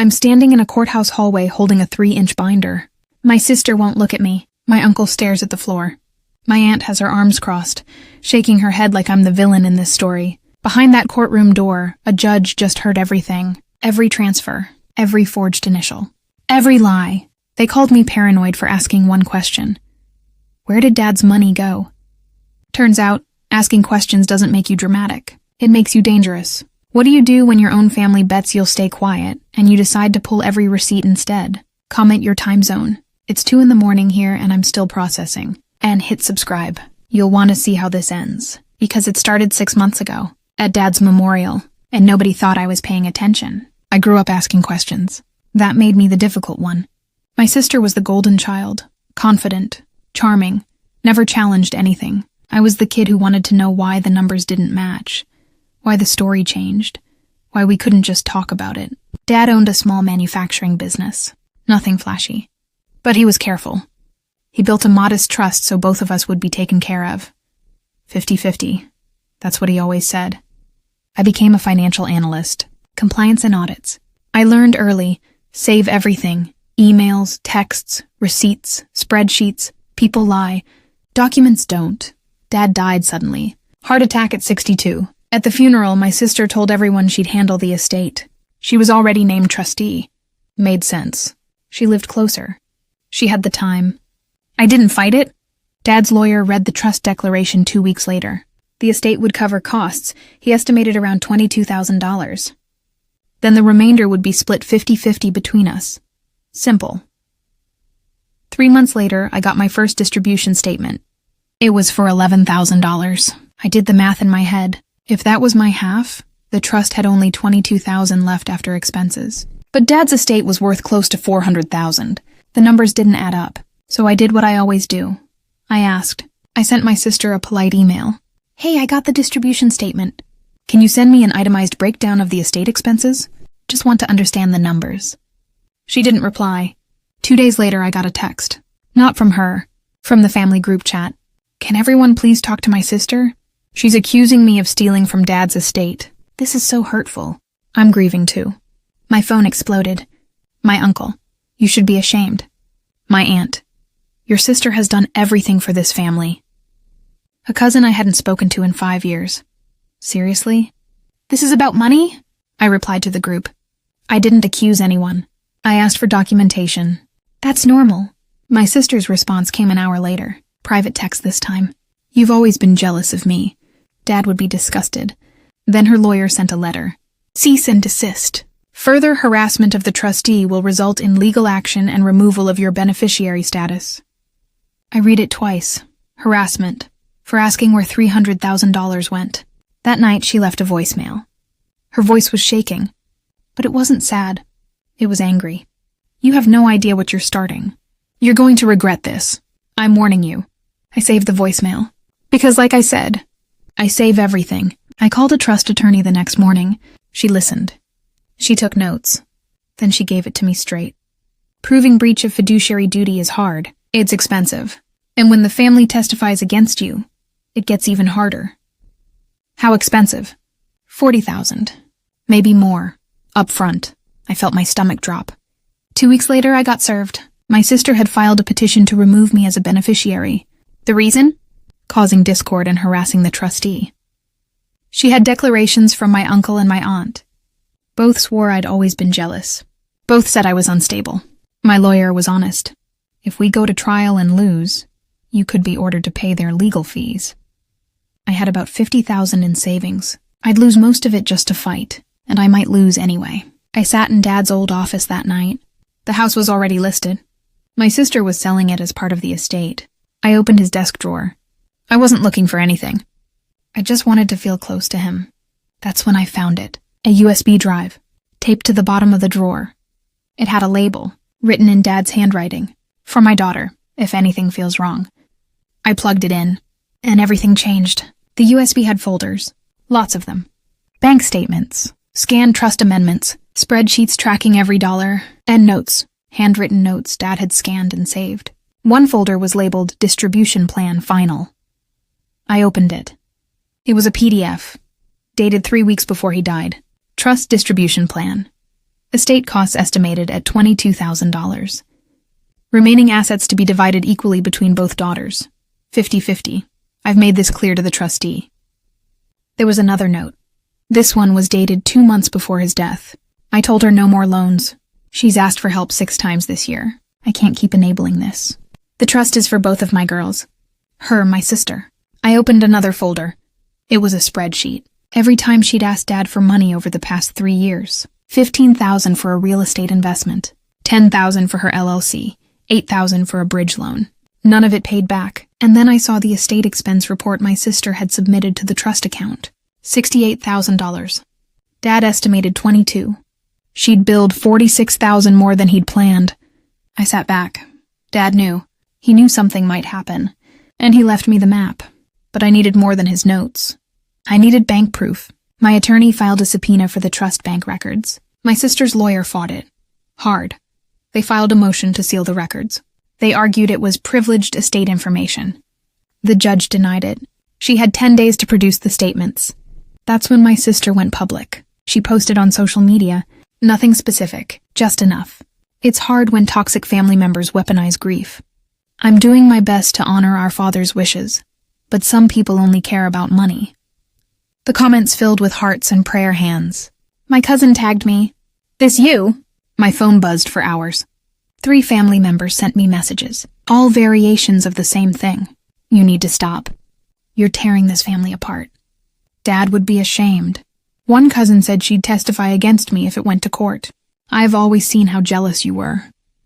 I'm standing in a courthouse hallway holding a 3-inch binder. My sister won't look at me. My uncle stares at the floor. My aunt has her arms crossed, shaking her head like I'm the villain in this story. Behind that courtroom door, a judge just heard everything. Every transfer, every forged initial, every lie. They called me paranoid for asking one question. Where did Dad's money go? Turns out, asking questions doesn't make you dramatic. It makes you dangerous. What do you do when your own family bets you'll stay quiet, and you decide to pull every receipt instead? Comment your time zone. It's 2 a.m. here and I'm still processing. And hit subscribe. You'll want to see how this ends, because it started 6 months ago, at Dad's memorial, and nobody thought I was paying attention. I grew up asking questions. That made me the difficult one. My sister was the golden child, confident, charming, never challenged anything. I was the kid who wanted to know why the numbers didn't match, why the story changed, why we couldn't just talk about it. Dad owned a small manufacturing business. Nothing flashy. But he was careful. He built a modest trust so both of us would be taken care of. 50-50. That's what he always said. I became a financial analyst. Compliance and audits. I learned early, save everything. Emails, texts, receipts, spreadsheets. People lie. Documents don't. Dad died suddenly. Heart attack at 62. At the funeral, my sister told everyone she'd handle the estate. She was already named trustee. Made sense. She lived closer. She had the time. I didn't fight it. Dad's lawyer read the trust declaration 2 weeks later. The estate would cover costs. He estimated around $22,000. Then the remainder would be split 50-50 between us. Simple. 3 months later, I got my first distribution statement. It was for $11,000. I did the math in my head. If that was my half, the trust had only $22,000 left after expenses. But Dad's estate was worth close to $400,000. The numbers didn't add up. So I did what I always do. I asked. I sent my sister a polite email. Hey, I got the distribution statement. Can you send me an itemized breakdown of the estate expenses? Just want to understand the numbers. She didn't reply. 2 days later, I got a text. Not from her, from the family group chat. Can everyone please talk to my sister? She's accusing me of stealing from Dad's estate. This is so hurtful. I'm grieving too. My phone exploded. My uncle. You should be ashamed. My aunt. Your sister has done everything for this family. A cousin I hadn't spoken to in 5 years. Seriously? This is about money? I replied to the group. I didn't accuse anyone. I asked for documentation. That's normal. My sister's response came an hour later. Private text this time. You've always been jealous of me. Dad would be disgusted. Then her lawyer sent a letter. Cease and desist. Further harassment of the trustee will result in legal action and removal of your beneficiary status. I read it twice. Harassment. For asking where $300,000 went. That night, she left a voicemail. Her voice was shaking. But it wasn't sad. It was angry. You have no idea what you're starting. You're going to regret this. I'm warning you. I saved the voicemail. Because like I said, I save everything. I called a trust attorney the next morning. She listened. She took notes. Then she gave it to me straight. Proving breach of fiduciary duty is hard. It's expensive. And when the family testifies against you, it gets even harder. How expensive? $40,000. Maybe more. Up front. I felt my stomach drop. 2 weeks later, I got served. My sister had filed a petition to remove me as a beneficiary. The reason? Causing discord and harassing the trustee. She had declarations from my uncle and my aunt. Both swore I'd always been jealous. Both said I was unstable. My lawyer was honest. If we go to trial and lose, you could be ordered to pay their legal fees. I had about $50,000 in savings. I'd lose most of it just to fight, and I might lose anyway. I sat in Dad's old office that night. The house was already listed. My sister was selling it as part of the estate. I opened his desk drawer. I wasn't looking for anything. I just wanted to feel close to him. That's when I found it. A USB drive, taped to the bottom of the drawer. It had a label, written in Dad's handwriting. For my daughter, if anything feels wrong. I plugged it in, and everything changed. The USB had folders, lots of them. Bank statements, scanned trust amendments, spreadsheets tracking every dollar, and notes, handwritten notes Dad had scanned and saved. One folder was labeled Distribution Plan Final. I opened it. It was a PDF, dated 3 weeks before he died. Trust Distribution Plan. Estate costs estimated at $22,000. Remaining assets to be divided equally between both daughters. 50-50. I've made this clear to the trustee. There was another note. This one was dated 2 months before his death. I told her no more loans. She's asked for help 6 times this year. I can't keep enabling this. The trust is for both of my girls. Her, my sister. I opened another folder. It was a spreadsheet. Every time she'd asked Dad for money over the past 3 years. $15,000 for a real estate investment. $10,000 for her LLC. $8,000 for a bridge loan. None of it paid back. And then I saw the estate expense report my sister had submitted to the trust account. $68,000. Dad estimated $22,000. She'd billed $46,000 more than he'd planned. I sat back. Dad knew. He knew something might happen. And he left me the map. But I needed more than his notes. I needed bank proof. My attorney filed a subpoena for the trust bank records. My sister's lawyer fought it. Hard. They filed a motion to seal the records. They argued it was privileged estate information. The judge denied it. She had 10 days to produce the statements. That's when my sister went public. She posted on social media. Nothing specific, just enough. It's hard when toxic family members weaponize grief. I'm doing my best to honor our father's wishes, but some people only care about money. The comments filled with hearts and prayer hands. My cousin tagged me. This you? My phone buzzed for hours. 3 family members sent me messages, all variations of the same thing. You need to stop. You're tearing this family apart. Dad would be ashamed. One cousin said she'd testify against me if it went to court. I've always seen how jealous you were.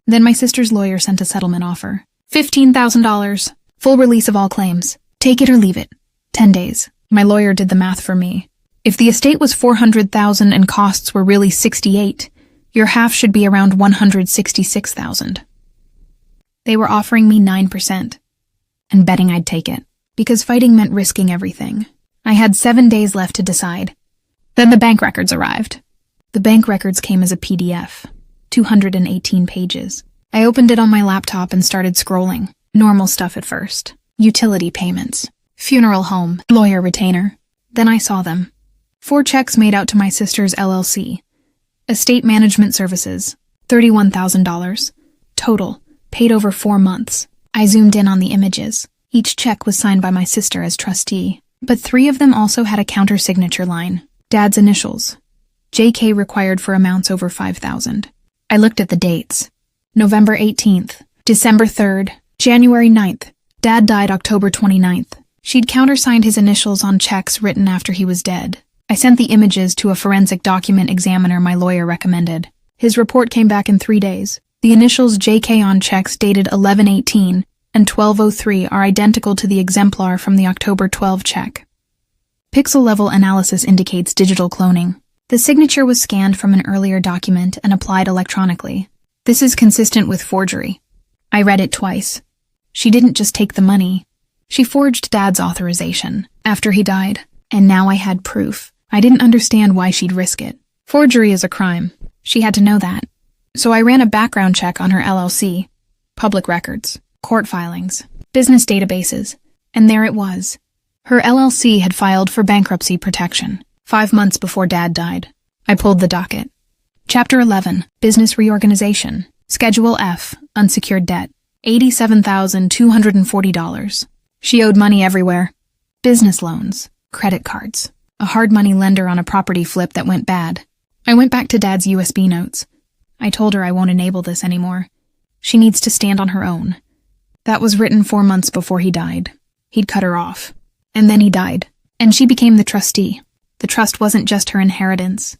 Then my sister's lawyer sent a settlement offer. $15,000. Full release of all claims. Take it or leave it. 10 days. My lawyer did the math for me. If the estate was $400,000 and costs were really $68,000, your half should be around $166,000. They were offering me 9% and betting I'd take it, because fighting meant risking everything. I had 7 days left to decide. Then the bank records arrived. The bank records came as a PDF, 218 pages. I opened it on my laptop and started scrolling. Normal stuff at first. Utility payments, funeral home, lawyer retainer. Then I saw them. 4 checks made out to my sister's LLC. Estate management services, $31,000. Total, paid over 4 months. I zoomed in on the images. Each check was signed by my sister as trustee, but 3 of them also had a countersignature line. Dad's initials. JK required for amounts over $5,000. I looked at the dates. November 18th, December 3rd, January 9th. Dad died October 29th. She'd countersigned his initials on checks written after he was dead. I sent the images to a forensic document examiner my lawyer recommended. His report came back in 3 days. The initials JK on checks dated 11/18 and 12/03 are identical to the exemplar from the October 12 check. Pixel-level analysis indicates digital cloning. The signature was scanned from an earlier document and applied electronically. This is consistent with forgery. I read it twice. She didn't just take the money. She forged Dad's authorization after he died, and now I had proof. I didn't understand why she'd risk it. Forgery is a crime. She had to know that. So I ran a background check on her LLC, public records, court filings, business databases, and there it was. Her LLC had filed for bankruptcy protection 5 months before Dad died. I pulled the docket. Chapter 11, Business Reorganization. Schedule F, Unsecured Debt, $87,240. She owed money everywhere. Business loans, credit cards, a hard money lender on a property flip that went bad. I went back to Dad's USB notes. I told her I won't enable this anymore. She needs to stand on her own. That was written 4 months before he died. He'd cut her off. And then he died. And she became the trustee. The trust wasn't just her inheritance.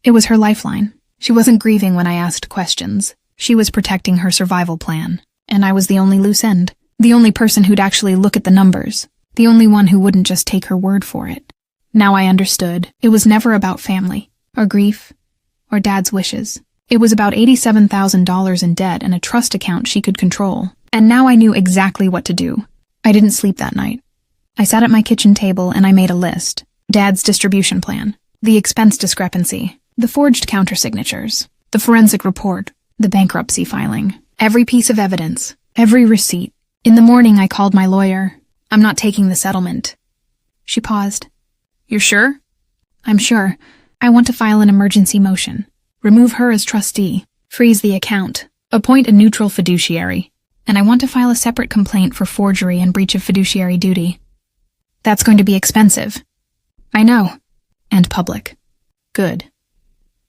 It was her lifeline. She wasn't grieving when I asked questions. She was protecting her survival plan. And I was the only loose end. The only person who'd actually look at the numbers. The only one who wouldn't just take her word for it. Now I understood. It was never about family, or grief, or Dad's wishes. It was about $87,000 in debt and a trust account she could control. And now I knew exactly what to do. I didn't sleep that night. I sat at my kitchen table and I made a list. Dad's distribution plan, the expense discrepancy, the forged countersignatures, the forensic report, the bankruptcy filing, every piece of evidence, every receipt. In the morning I called my lawyer. I'm not taking the settlement. She paused. You're sure? I'm sure. I want to file an emergency motion. remove her as trustee, freeze the account, appoint a neutral fiduciary, and I want to file a separate complaint for forgery and breach of fiduciary duty. That's going to be expensive. I know. And public. Good.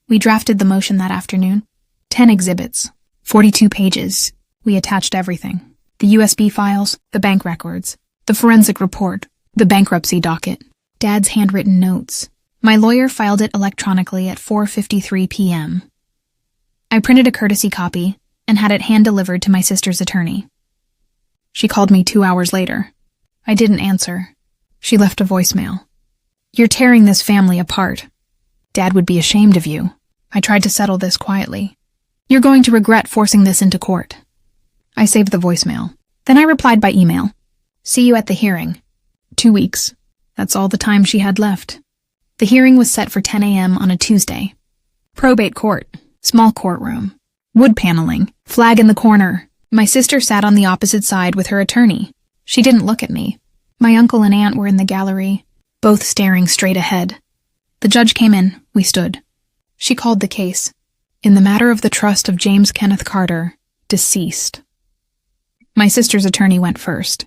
We drafted the motion that afternoon. 10 exhibits. 42 pages. We attached everything. The USB files, the bank records, the forensic report, the bankruptcy docket, Dad's handwritten notes. My lawyer filed it electronically at 4:53 p.m. I printed a courtesy copy and had it hand-delivered to my sister's attorney. She called me 2 hours later. I didn't answer. She left a voicemail. You're tearing this family apart. Dad would be ashamed of you. I tried to settle this quietly. You're going to regret forcing this into court. I saved the voicemail. Then I replied by email. See you at the hearing. 2 weeks. That's all the time she had left. The hearing was set for 10 a.m. on a Tuesday. Probate court. Small courtroom. Wood paneling. Flag in the corner. My sister sat on the opposite side with her attorney. She didn't look at me. My uncle and aunt were in the gallery, both staring straight ahead. The judge came in. We stood. She called the case. In the matter of the trust of James Kenneth Carter, deceased. My sister's attorney went first.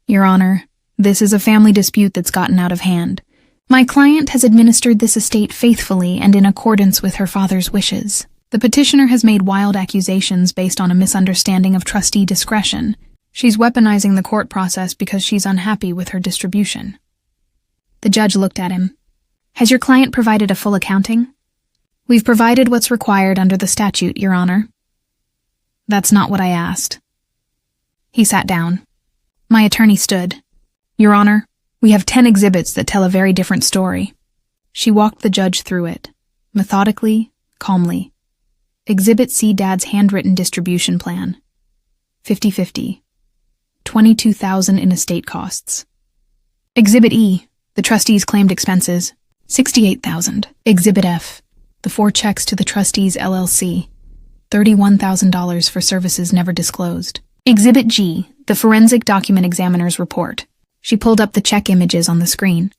Your Honor, this is a family dispute that's gotten out of hand. My client has administered this estate faithfully and in accordance with her father's wishes. The petitioner has made wild accusations based on a misunderstanding of trustee discretion. She's weaponizing the court process because she's unhappy with her distribution. The judge looked at him. Has your client provided a full accounting? We've provided what's required under the statute, Your Honor. That's not what I asked. He sat down. My attorney stood. Your Honor, we have 10 exhibits that tell a very different story. She walked the judge through it, methodically, calmly. Exhibit C, Dad's handwritten distribution plan. 50-50. $22,000 in estate costs. Exhibit E, the trustee's claimed expenses. $68,000. Exhibit F, the 4 checks to the trustees LLC. $31,000 for services never disclosed. Exhibit G, the forensic document examiner's report. She pulled up the check images on the screen.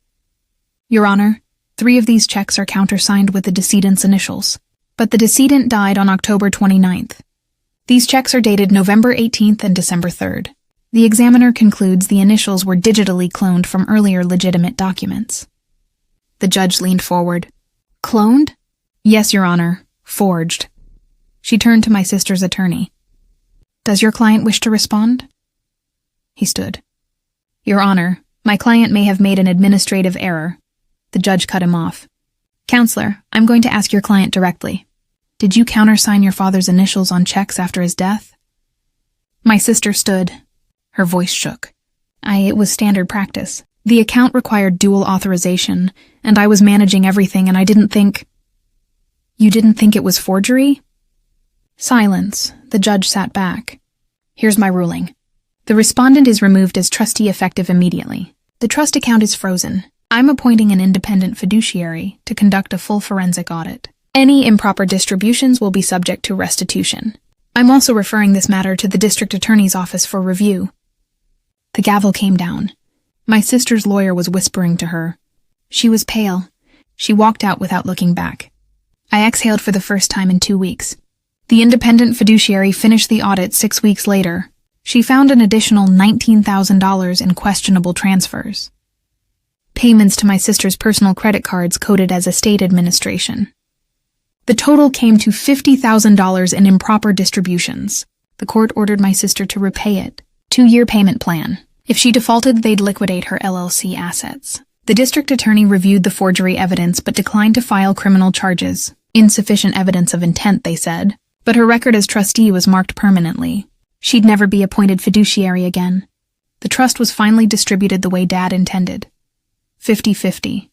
Your Honor, 3 of these checks are countersigned with the decedent's initials, but the decedent died on October 29th. These checks are dated November 18th and December 3rd. The examiner concludes the initials were digitally cloned from earlier legitimate documents. The judge leaned forward. Cloned? Yes, Your Honor. Forged. She turned to my sister's attorney. Does your client wish to respond? He stood. Your Honor, my client may have made an administrative error. The judge cut him off. Counselor, I'm going to ask your client directly. Did you countersign your father's initials on checks after his death? My sister stood. Her voice shook. It was standard practice. The account required dual authorization, and I was managing everything, and I didn't think... You didn't think it was forgery? Silence. The judge sat back. Here's my ruling. The respondent is removed as trustee effective immediately. The trust account is frozen. I'm appointing an independent fiduciary to conduct a full forensic audit. Any improper distributions will be subject to restitution. I'm also referring this matter to the district attorney's office for review. The gavel came down. My sister's lawyer was whispering to her. She was pale. She walked out without looking back. I exhaled for the first time in 2 weeks. The independent fiduciary finished the audit 6 weeks later. She found an additional $19,000 in questionable transfers. Payments to my sister's personal credit cards coded as estate administration. The total came to $50,000 in improper distributions. The court ordered my sister to repay it. 2-year payment plan. If she defaulted, they'd liquidate her LLC assets. The district attorney reviewed the forgery evidence but declined to file criminal charges. Insufficient evidence of intent, they said. But her record as trustee was marked permanently. She'd never be appointed fiduciary again. The trust was finally distributed the way Dad intended. 50-50.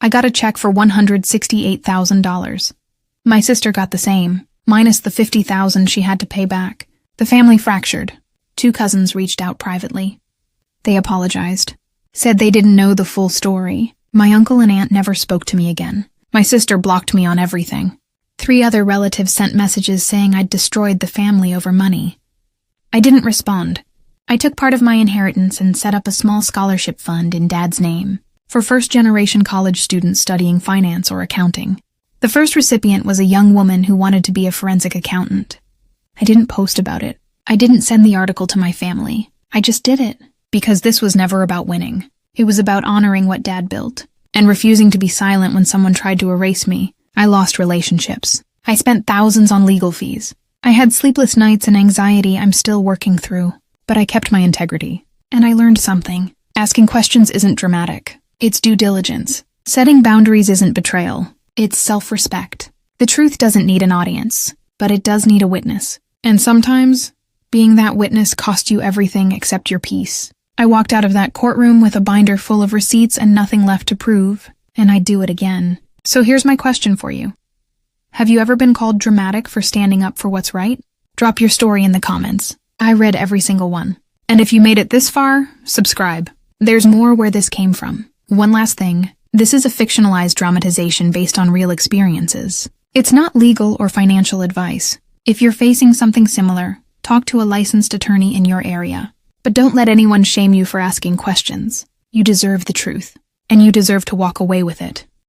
I got a check for $168,000. My sister got the same, minus the $50,000 she had to pay back. The family fractured. 2 cousins reached out privately. They apologized. Said they didn't know the full story. My uncle and aunt never spoke to me again. My sister blocked me on everything. 3 other relatives sent messages saying I'd destroyed the family over money. I didn't respond. I took part of my inheritance and set up a small scholarship fund in Dad's name for first-generation college students studying finance or accounting. The first recipient was a young woman who wanted to be a forensic accountant. I didn't post about it. I didn't send the article to my family. I just did it. Because this was never about winning. It was about honoring what Dad built. And refusing to be silent when someone tried to erase me. I lost relationships. I spent thousands on legal fees. I had sleepless nights and anxiety I'm still working through. But I kept my integrity. And I learned something. Asking questions isn't dramatic. It's due diligence. Setting boundaries isn't betrayal. It's self-respect. The truth doesn't need an audience, but it does need a witness. And sometimes, being that witness cost you everything except your peace. I walked out of that courtroom with a binder full of receipts and nothing left to prove, and I'd do it again. So here's my question for you. Have you ever been called dramatic for standing up for what's right? Drop your story in the comments. I read every single one. And if you made it this far, subscribe. There's more where this came from. One last thing. This is a fictionalized dramatization based on real experiences. It's not legal or financial advice. If you're facing something similar, talk to a licensed attorney in your area. But don't let anyone shame you for asking questions. You deserve the truth, and you deserve to walk away with it.